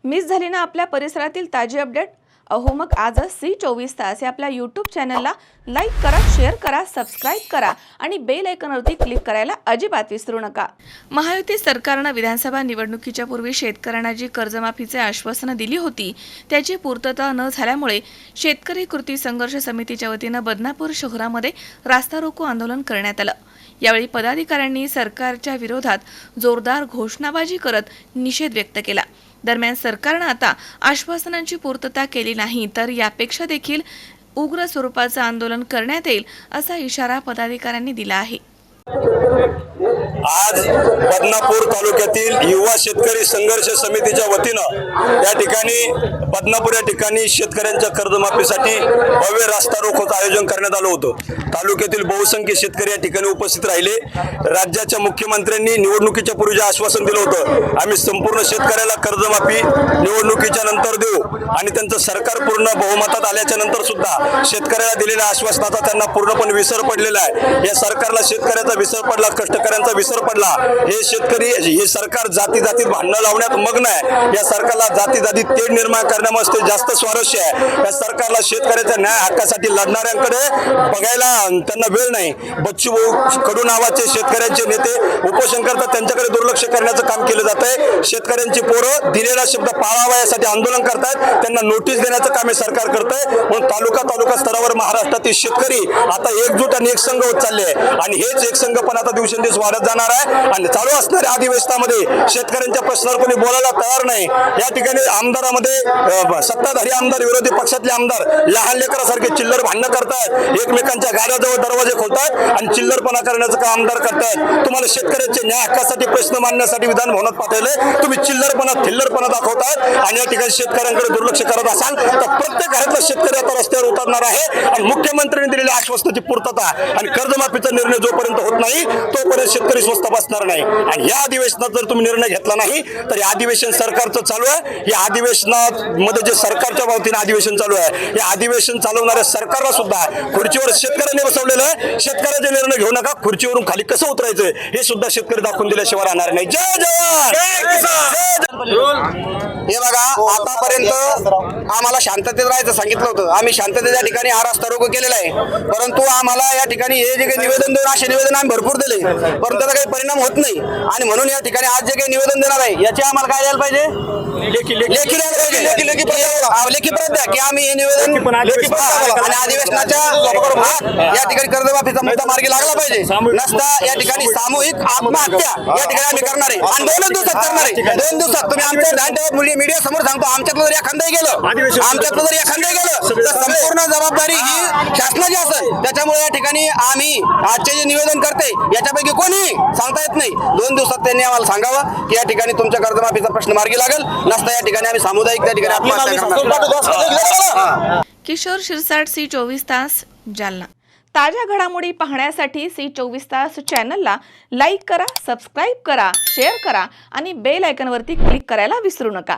Miss झाली ना आपल्या परिसरातील ताजी अपडेट? अहो मग आजच C24 तास या आपल्या YouTube चॅनलला लाईक करा, शेअर करा, सबस्क्राइब करा आणि बेल आयकॉनवरती क्लिक करायला अजिबात विसरू नका। महायुती सरकारने विधानसभा निवडणुकीच्या पूर्वी शेतकऱ्यांना जी कर्जमाफीचे आश्वासन दिली होती त्याची पूर्तता न झाल्यामुळे शेतकरी कृती संघर्ष समितीच्या वतीने बदनापूर शहरामध्ये रास्ता रोको आंदोलन करण्यात आलं। यावेळी पदाधिकाऱ्यांनी सरकारच्या विरोधात जोरदार घोषणाबाजी करत निषेध व्यक्त केला। दरम्यान सरकारने आता आश्वासनांची पूर्तता केली नाही तर यापेक्षा देखील उग्र स्वरूपाचे आंदोलन करण्यात येईल असा इशारा पदाधिकाऱ्यांनी दिला आहे। आज बदनापूर तालुक्यातील युवा शेतकरी संघर्ष समितीच्या वतीनं या ठिकाणी बदनापूर या ठिकाणी शेतकऱ्यांच्या कर्जमाफीसाठी भव्य रास्ता रोकोचं आयोजन करण्यात आलं होतं। तालुक्यातील बहुसंख्य शेतकरी या ठिकाणी उपस्थित राहिले। राज्याच्या मुख्यमंत्र्यांनी निवडणुकीच्या पूर्वी आश्वासन दिलं होतं, आम्ही संपूर्ण शेतकऱ्याला कर्जमाफी निवडणुकीच्या नंतर देऊ आणि त्यांचं सरकार पूर्ण बहुमतात आल्याच्या नंतर सुद्धा शेतकऱ्याला दिलेल्या आश्वासनाचा त्यांना पूर्णपणे विसर पडलेला आहे। या सरकारला शेतकऱ्याचा विसर पडला, कष्टकऱ्यांचा विसर पडला। हे शेतकरी हे सरकार जाती जातीत भांडणं लावण्यात मग्न आहे। या सरकारला जाती जातीत तेढ निर्माण करण्यामध्ये जास्त स्वारस्य आहे। या सरकारला शेतकऱ्याच्या न्याय हक्कासाठी लढणाऱ्यांकडे बघायला त्यांना वेळ नाही। बच्चू कडू नावाचे शेतकऱ्यांचे नेते उपोषण करतात, त्यांच्याकडे दुर्लक्ष करण्याचं काम केलं जात आहे। शेतकऱ्यांची पोरं दिलेला शब्द पाळावा यासाठी आंदोलन करतात, त्यांना नोटीस देण्याचं काम हे सरकार करतंय। म्हणून तालुका स्तरावर महाराष्ट्रातील शेतकरी आता एकजूट आणि एकसंघ होत चालले आहे आणि हेच एकसंघ पण आता दिवसेंदिवस वाढत जाणार आहे आणि चालू असणाऱ्या अधिवेशनामध्ये शेतकऱ्यांच्या प्रश्नावर कोणी बोलायला तयार नाही। या ठिकाणी आमदारामध्ये सत्ताधारी आमदार, विरोधी पक्षातले आमदार लहान लेकरासारखे चिल्लर भांडणं करतात, एकमेकांच्या गाड्याजवळ दरवाजे खोलतात आणि चिल्लरपणा करण्याचं काम आमदार करतात। तुम्हाला शेतकऱ्यांचे न्याय हक्कासाठी प्रश्न मांडण्यासाठी विधान भवनात पाठवले, तुम्ही थिल्लरपणा दाखवतात आणि या ठिकाणी शेतकऱ्यांकडे दुर्लक्ष करत असाल तर प्रत्येक घरातला शेतकरी आता रस्त्यावर उतरणार आहे आणि मुख्यमंत्र्यांनी दिलेल्या आश्वासनाची पूर्तता आणि कर्जमाफीचा निर्णय जोपर्यंत होत नाही तोपर्यंत शेतकरी स्वस्त बसणार नाही। आणि या अधिवेशनात जर तुम्ही निर्णय घेतला नाही तर या अधिवेशन सरकारचं चालू आहे। या अधिवेशनामध्ये जे सरकारच्या वतीने अधिवेशन चालू आहे, या अधिवेशन चालवणाऱ्या सरकारला सुद्धा खुर्चीवर शेतकऱ्यांनी बसवलेलं आहे। शेतकऱ्याचे निर्णय घेऊ नका, खुर्चीवरून खाली कसं उतरायचं हे सुद्धा शेतकरी दाखवून दिल्याशिवाय राहणार नाही। जय जवान जय किसान। हे बघा, आतापर्यंत आम्हाला शांततेत राहायचं सांगितलं होतं, आम्ही शांततेच्या ठिकाणी हा रास्ता रोको केलेला आहे, परंतु आम्हाला या ठिकाणी हे जे काही निवेदन देऊन असे निवेदन आम्ही भरपूर दिले परंतु त्याचा काही परिणाम होत नाही आणि म्हणून या ठिकाणी आज जे काही निवेदन देणार आहे याचे आम्हाला काय द्यायला पाहिजे? लेखी प्रत द्या की आम्ही हे निवेदन आणि अधिवेशनाच्या या ठिकाणी कर्जमाफीचा मुद्दा मार्गी लागला पाहिजे, नसता या ठिकाणी सामूहिक आत्महत्या या ठिकाणी आम्ही करणार आहे आणि 2 दिवसात करणार आहे। 2 दिवसात तुम्ही आमच्या ध्यान ठेवा, मीडिया समोर सांगतो, आमच्यातलं जर एखादंही गेलं तर संपूर्ण जबाबदारी ही शासनाची असेल। त्याच्यामुळे या ठिकाणी आम्ही आजचे जे निवेदन करते याच्यापैकी कोणी सांगता येत नाही। 2 दिवसात त्यांनी आम्हाला सांगावं की या ठिकाणी तुमच्या कर्जमाफीचा प्रश्न मार्गी लागेल, नसता या ठिकाणी आम्ही सामुदायिक त्या ठिकाणी आत्महत्या करणार। किशोर शिरसाट, C24 तास, जालना। ताज्या घडामोडी पाहण्यासाठी C24 तास चॅनलला लाईक करा, सबस्क्राइब करा, शेअर करा आणि बेल आयकॉनवरती क्लिक करायला विसरू नका।